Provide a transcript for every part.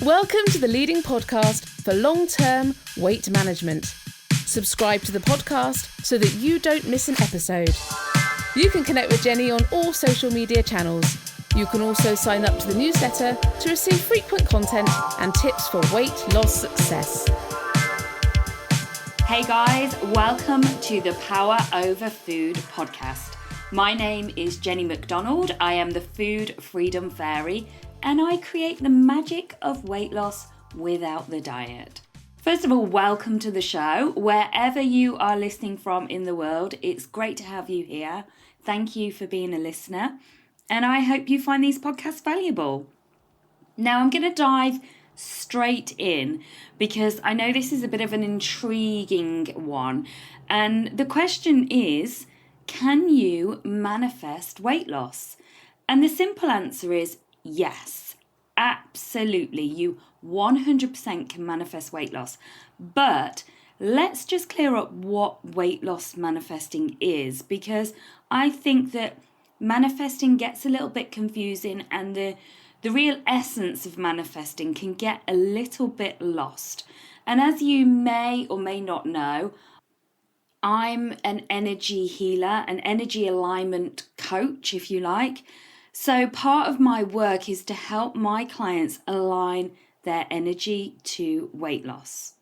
Welcome to the leading podcast for long-term weight management. Subscribe to the podcast so that you don't miss an episode. You can connect with Jenny on all social media channels. You can also sign up to the newsletter to receive frequent content and tips for weight loss success. Hey guys, welcome to the Power Over Food podcast. My name is Jenny McDonald. I am the Food Freedom Fairy, and I create the magic of weight loss without the diet. First of all, welcome to the show. Wherever you are listening from in the world, it's great to have you here. Thank you for being a listener, and I hope you find these podcasts valuable. Now, I'm going to dive straight in because I know this is a bit of an intriguing one. And the question is, can you manifest weight loss? And the simple answer is yes, absolutely. You 100% can manifest weight loss. But let's just clear up what weight loss manifesting is, because I think that manifesting gets a little bit confusing and the real essence of manifesting can get a little bit lost. And as you may or may not know, I'm an energy healer, an energy alignment coach, if you like. So part of my work is to help my clients align their energy to weight loss.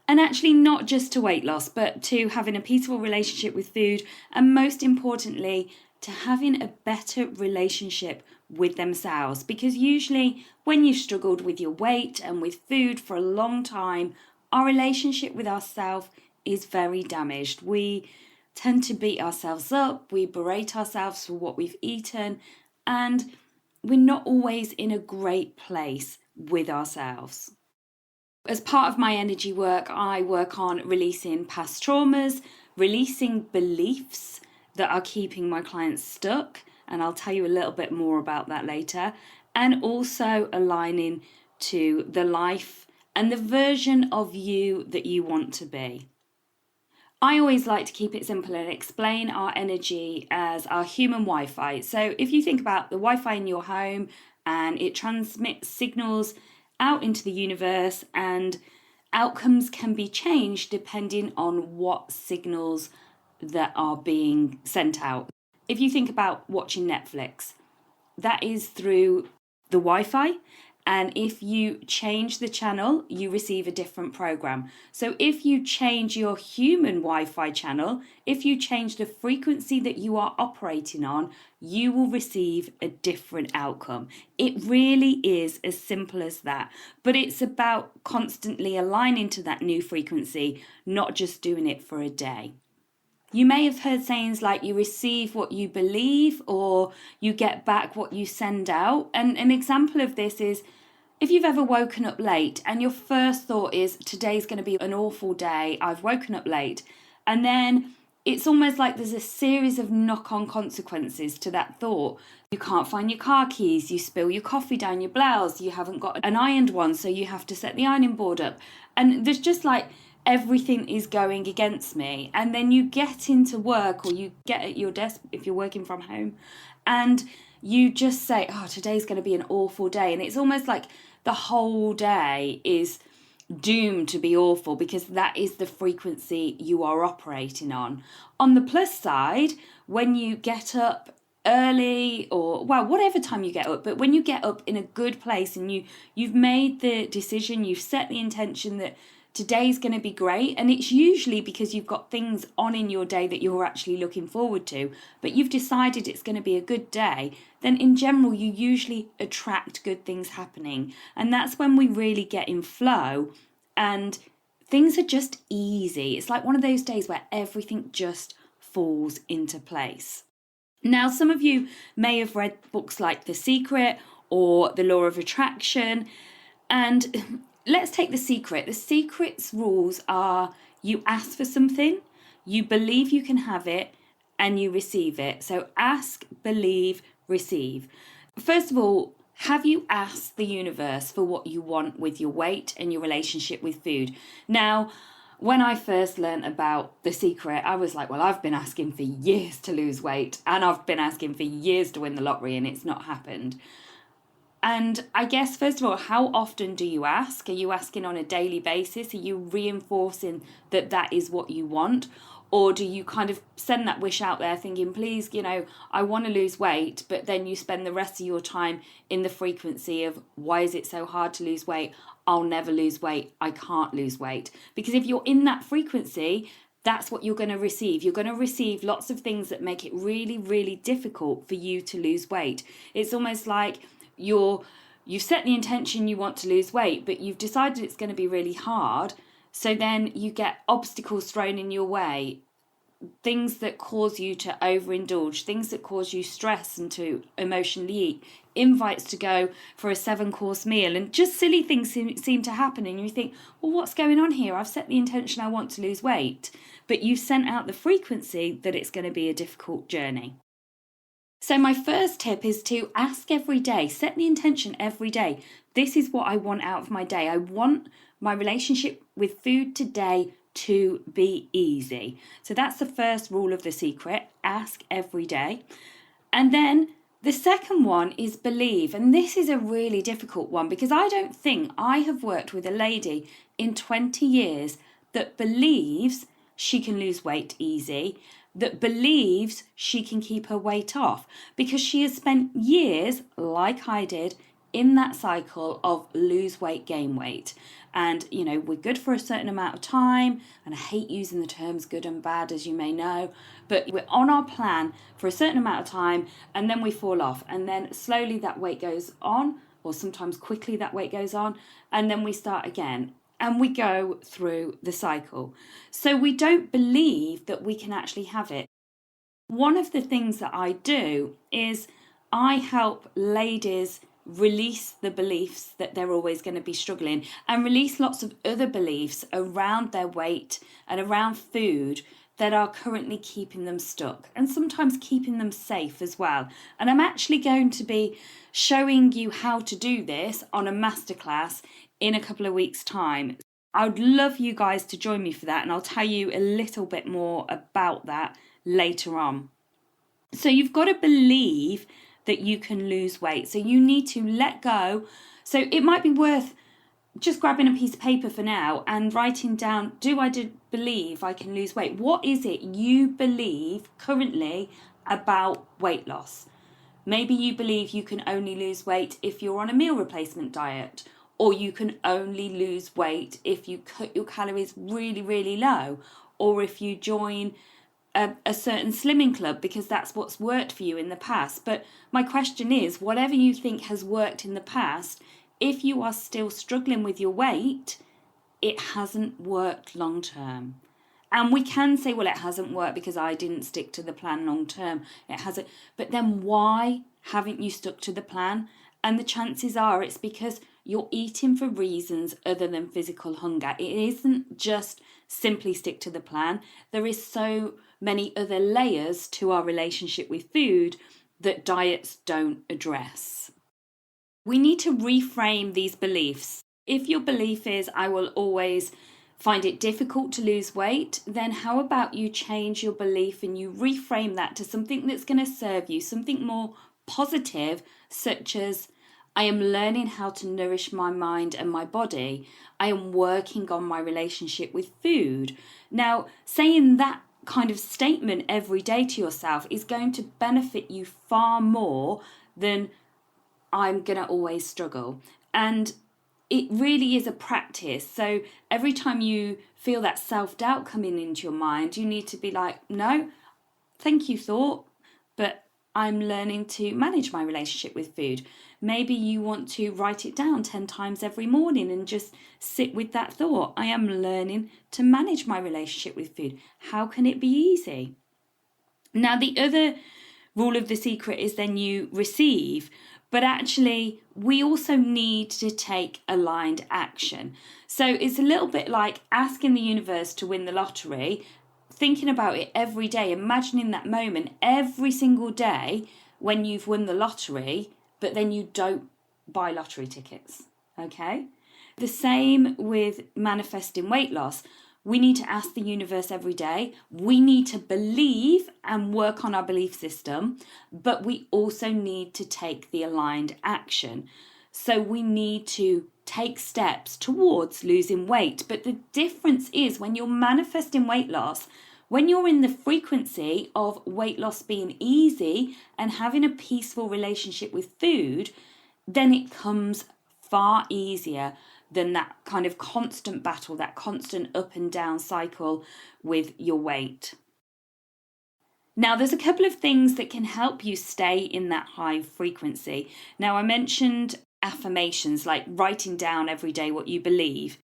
And actually not just to weight loss, but to having a peaceful relationship with food, and most importantly, to having a better relationship with themselves. Because usually when you've struggled with your weight and with food for a long time, our relationship with ourselves is very damaged. We tend to beat ourselves up, we berate ourselves for what we've eaten, and we're not always in a great place with ourselves. As part of my energy work, I work on releasing past traumas, releasing beliefs that are keeping my clients stuck, and I'll tell you a little bit more about that later, and also aligning to the life and the version of you that you want to be. I always like to keep it simple and explain our energy as our human Wi-Fi. So if you think about the Wi-Fi in your home and it transmits signals out into the universe, and outcomes can be changed depending on what signals that are being sent out. If you think about watching Netflix, that is through the Wi-Fi. And if you change the channel, you receive a different program. So if you change your human Wi-Fi channel, if you change the frequency that you are operating on, you will receive a different outcome. It really is as simple as that. But it's about constantly aligning to that new frequency, not just doing it for a day. You may have heard sayings like you receive what you believe, or you get back what you send out. And an example of this is if you've ever woken up late and your first thought is, today's going to be an awful day, I've woken up late. And then it's almost like there's a series of knock-on consequences to that thought. You can't find your car keys, you spill your coffee down your blouse, you haven't got an ironed one, so you have to set the ironing board up. And there's just like, everything is going against me. And then you get into work, or you get at your desk if you're working from home, and you just say, oh, today's going to be an awful day. And it's almost like the whole day is doomed to be awful, because that is the frequency you are operating on. On the plus side, when you get up early, or well, whatever time you get up, but when you get up in a good place and you've made the decision, you've set the intention that today's going to be great, and it's usually because you've got things on in your day that you're actually looking forward to, but you've decided it's going to be a good day, then in general you usually attract good things happening. And that's when we really get in flow and things are just easy. It's like one of those days where everything just falls into place. Now, some of you may have read books like The Secret or The Law of Attraction, and let's take The Secret. The Secret's rules are you ask for something, you believe you can have it, and you receive it. So ask, believe, receive. First of all, have you asked the universe for what you want with your weight and your relationship with food? Now, when I first learned about The Secret, I was like, well, I've been asking for years to lose weight, and I've been asking for years to win the lottery, and it's not happened. And I guess, first of all, how often do you ask? Are you asking on a daily basis? Are you reinforcing that that is what you want? Or do you kind of send that wish out there thinking, please, I want to lose weight, but then you spend the rest of your time in the frequency of, why is it so hard to lose weight? I'll never lose weight. I can't lose weight. Because if you're in that frequency, that's what you're going to receive. You're going to receive lots of things that make it really, really difficult for you to lose weight. It's almost like you've set the intention you want to lose weight, but you've decided it's going to be really hard. So then you get obstacles thrown in your way, things that cause you to overindulge, things that cause you stress and to emotionally eat, invites to go for a 7-course meal, and just silly things seem to happen, and you think, well, what's going on here? I've set the intention I want to lose weight, but you've sent out the frequency that it's going to be a difficult journey. So my first tip is to ask every day, set the intention every day. This is what I want out of my day. I want my relationship with food today to be easy. So that's the first rule of The Secret. Ask every day. And then the second one is believe. And this is a really difficult one, because I don't think I have worked with a lady in 20 years that believes she can lose weight easy, that believes she can keep her weight off, because she has spent years, like I did, in that cycle of lose weight, gain weight. And, we're good for a certain amount of time. And I hate using the terms good and bad, as you may know, but we're on our plan for a certain amount of time, and then we fall off. And then slowly that weight goes on, or sometimes quickly that weight goes on, and then we start again. And we go through the cycle. So we don't believe that we can actually have it. One of the things that I do is I help ladies release the beliefs that they're always going to be struggling, and release lots of other beliefs around their weight and around food that are currently keeping them stuck, and sometimes keeping them safe as well. And I'm actually going to be showing you how to do this on a masterclass in a couple of weeks' time. I would love you guys to join me for that, and I'll tell you a little bit more about that later on. So you've got to believe that you can lose weight. So you need to let go. So it might be worth just grabbing a piece of paper for now and writing down, believe I can lose weight? What is it you believe currently about weight loss? Maybe you believe you can only lose weight if you're on a meal replacement diet, or you can only lose weight if you cut your calories really, really low, or if you join a certain slimming club because that's what's worked for you in the past. But my question is, whatever you think has worked in the past, if you are still struggling with your weight, it hasn't worked long term. And we can say, well, it hasn't worked because I didn't stick to the plan long term. It hasn't. But then why haven't you stuck to the plan? And the chances are it's because you're eating for reasons other than physical hunger. It isn't just simply stick to the plan. There is so many other layers to our relationship with food that diets don't address. We need to reframe these beliefs. If your belief is, I will always find it difficult to lose weight, then how about you change your belief and you reframe that to something that's going to serve you, something more positive, such as, I am learning how to nourish my mind and my body. I am working on my relationship with food. Now, saying that kind of statement every day to yourself is going to benefit you far more than I'm going to always struggle. And it really is a practice. So every time you feel that self-doubt coming into your mind, you need to be like, no, thank you, thought, but I'm learning to manage my relationship with food. Maybe you want to write it down 10 times every morning and just sit with that thought. I am learning to manage my relationship with food. How can it be easy? Now, the other rule of The Secret is then you receive. But actually, we also need to take aligned action. So it's a little bit like asking the universe to win the lottery, thinking about it every day, imagining that moment every single day when you've won the lottery, but then you don't buy lottery tickets, okay? The same with manifesting weight loss. We need to ask the universe every day. We need to believe and work on our belief system, but we also need to take the aligned action. So we need to take steps towards losing weight. But the difference is when you're manifesting weight loss, when you're in the frequency of weight loss being easy and having a peaceful relationship with food, then it comes far easier than that kind of constant battle, that constant up and down cycle with your weight. Now, there's a couple of things that can help you stay in that high frequency. Now, I mentioned affirmations, like writing down every day what you believe.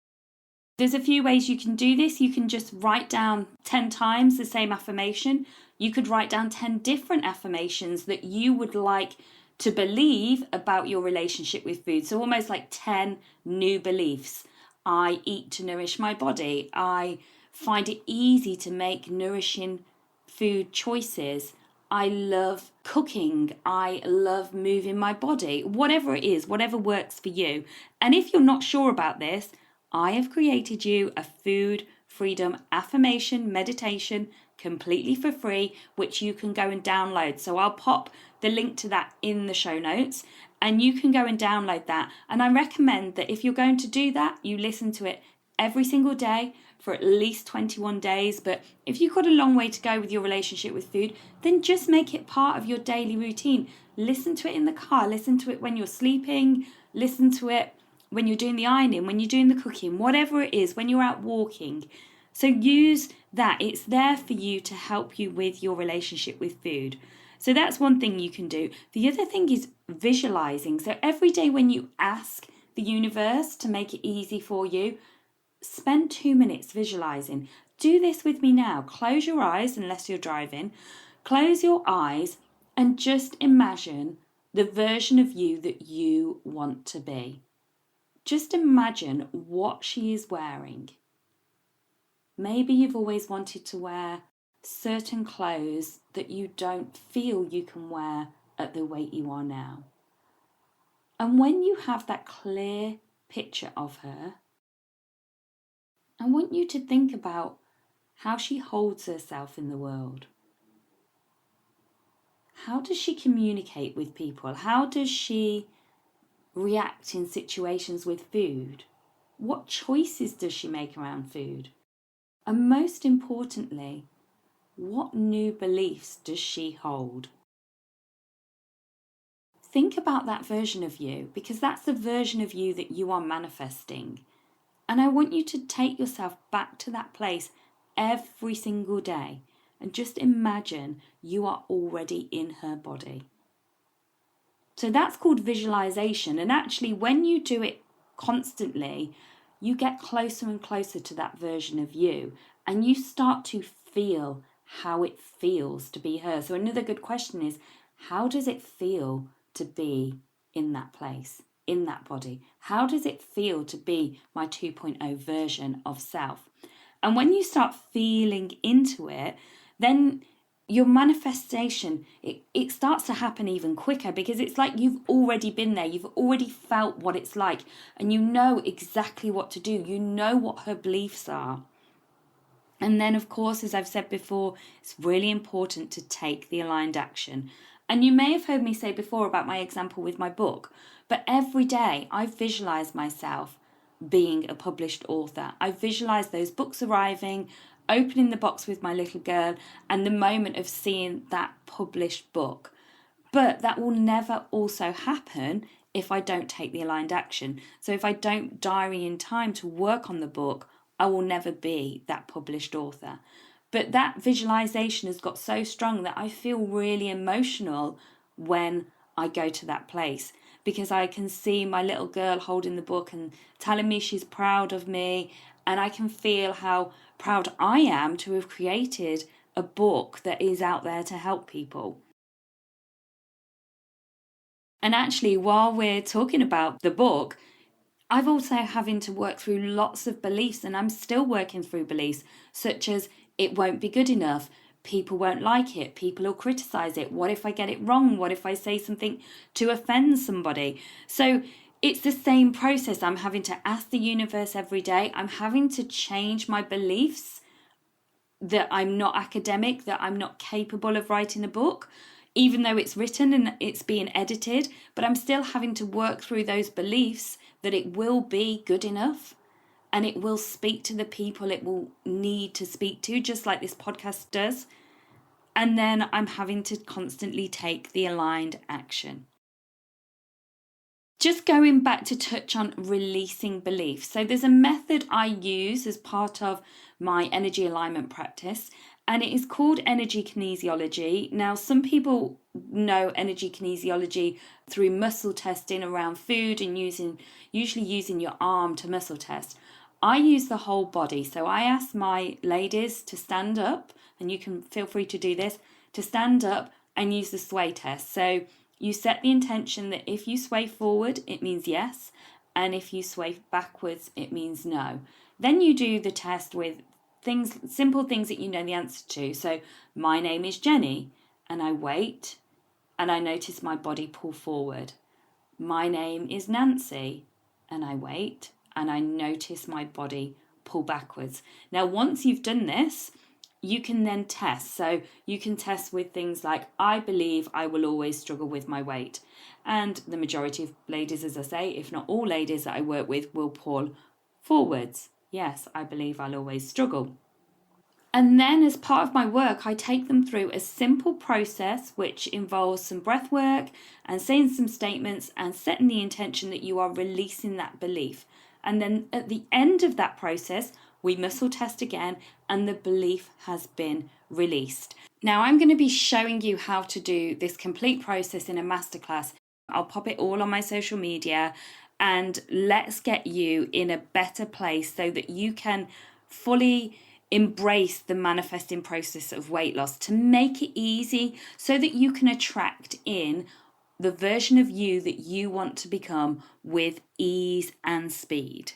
There's a few ways you can do this. You can just write down 10 times the same affirmation. You could write down 10 different affirmations that you would like to believe about your relationship with food. So almost like 10 new beliefs. I eat to nourish my body. I find it easy to make nourishing food choices. I love cooking. I love moving my body. Whatever it is, whatever works for you. And if you're not sure about this, I have created you a food freedom affirmation meditation completely for free, which you can go and download. So I'll pop the link to that in the show notes and you can go and download that. And I recommend that if you're going to do that, you listen to it every single day for at least 21 days. But if you've got a long way to go with your relationship with food, then just make it part of your daily routine. Listen to it in the car, listen to it when you're sleeping, listen to it when you're doing the ironing, when you're doing the cooking, whatever it is, when you're out walking. So use that. It's there for you to help you with your relationship with food. So that's one thing you can do. The other thing is visualizing. So every day when you ask the universe to make it easy for you, spend 2 minutes visualizing. Do this with me now. Close your eyes unless you're driving. Close your eyes and just imagine the version of you that you want to be. Just imagine what she is wearing. Maybe you've always wanted to wear certain clothes that you don't feel you can wear at the weight you are now. And when you have that clear picture of her, I want you to think about how she holds herself in the world. How does she communicate with people? How does she react in situations with food? What choices does she make around food? And most importantly, what new beliefs does she hold? Think about that version of you, because that's the version of you that you are manifesting. And I want you to take yourself back to that place every single day and just imagine you are already in her body. So that's called visualization. And actually, when you do it constantly, you get closer and closer to that version of you and you start to feel how it feels to be her. So another good question is, how does it feel to be in that place, in that body? How does it feel to be my 2.0 version of self? And when you start feeling into it, then your manifestation, it starts to happen even quicker, because it's like you've already been there. You've already felt what it's like and you know exactly what to do. You know what her beliefs are. And then, of course, as I've said before, it's really important to take the aligned action. And you may have heard me say before about my example with my book, but every day I visualize myself being a published author. I visualize those books arriving, opening the box with my little girl, and the moment of seeing that published book. But that will never also happen if I don't take the aligned action. So if I don't diary in time to work on the book, I will never be that published author. But that visualization has got so strong that I feel really emotional when I go to that place, because I can see my little girl holding the book and telling me she's proud of me, and I can feel how proud I am to have created a book that is out there to help people. And actually, while we're talking about the book, I've also having to work through lots of beliefs, and I'm still working through beliefs such as it won't be good enough, people won't like it, people will criticize it, what if I get it wrong, what if I say something to offend somebody? So it's the same process. I'm having to ask the universe every day. I'm having to change my beliefs that I'm not academic, that I'm not capable of writing a book, even though it's written and it's being edited, but I'm still having to work through those beliefs that it will be good enough and it will speak to the people it will need to speak to, just like this podcast does. And then I'm having to constantly take the aligned action. Just going back to touch on releasing beliefs. So there's a method I use as part of my energy alignment practice, and it is called energy kinesiology. Now, some people know energy kinesiology through muscle testing around food and usually using your arm to muscle test. I use the whole body. So I ask my ladies to stand up, and you can feel free to do this, to stand up and use the sway test. So you set the intention that if you sway forward, it means yes, and if you sway backwards, it means no. Then you do the test with simple things that you know the answer to. So my name is Jenny, and I wait, and I notice my body pull forward. My name is Nancy, and I wait, and I notice my body pull backwards. Now, once you've done this, you can then test. So you can test with things like, I believe I will always struggle with my weight. And the majority of ladies, as I say, if not all ladies that I work with, will pull forwards. Yes, I believe I'll always struggle. And then as part of my work, I take them through a simple process which involves some breath work and saying some statements and setting the intention that you are releasing that belief. And then at the end of that process, we muscle test again and the belief has been released. Now I'm going to be showing you how to do this complete process in a masterclass. I'll pop it all on my social media, and let's get you in a better place so that you can fully embrace the manifesting process of weight loss, to make it easy so that you can attract in the version of you that you want to become with ease and speed.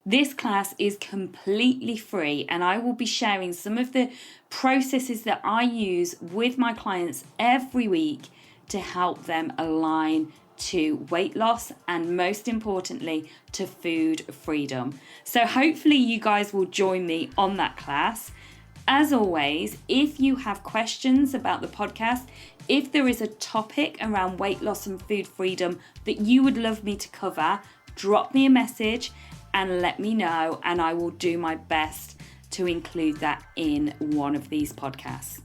This class is completely free, and I will be sharing some of the processes that I use with my clients every week to help them align to weight loss and, most importantly, to food freedom. So hopefully you guys will join me on that class. As always, if you have questions about the podcast, if there is a topic around weight loss and food freedom that you would love me to cover, drop me a message and let me know, and I will do my best to include that in one of these podcasts.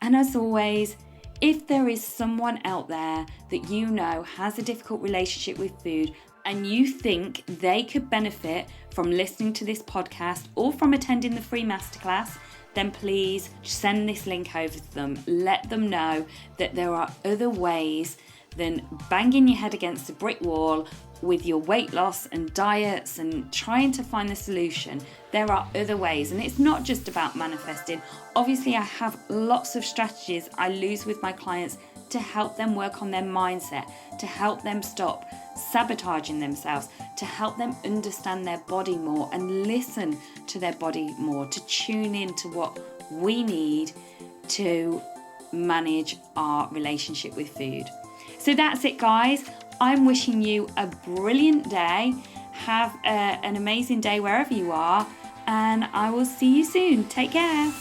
And as always, if there is someone out there that you know has a difficult relationship with food and you think they could benefit from listening to this podcast or from attending the free masterclass, then please send this link over to them. Let them know that there are other ways than banging your head against a brick wall with your weight loss and diets and trying to find the solution. There are other ways, and it's not just about manifesting. Obviously, I have lots of strategies I use with my clients to help them work on their mindset, to help them stop sabotaging themselves, to help them understand their body more and listen to their body more, to tune in to what we need to manage our relationship with food. So that's it, guys. I'm wishing you a brilliant day. Have an amazing day wherever you are, and I will see you soon. Take care.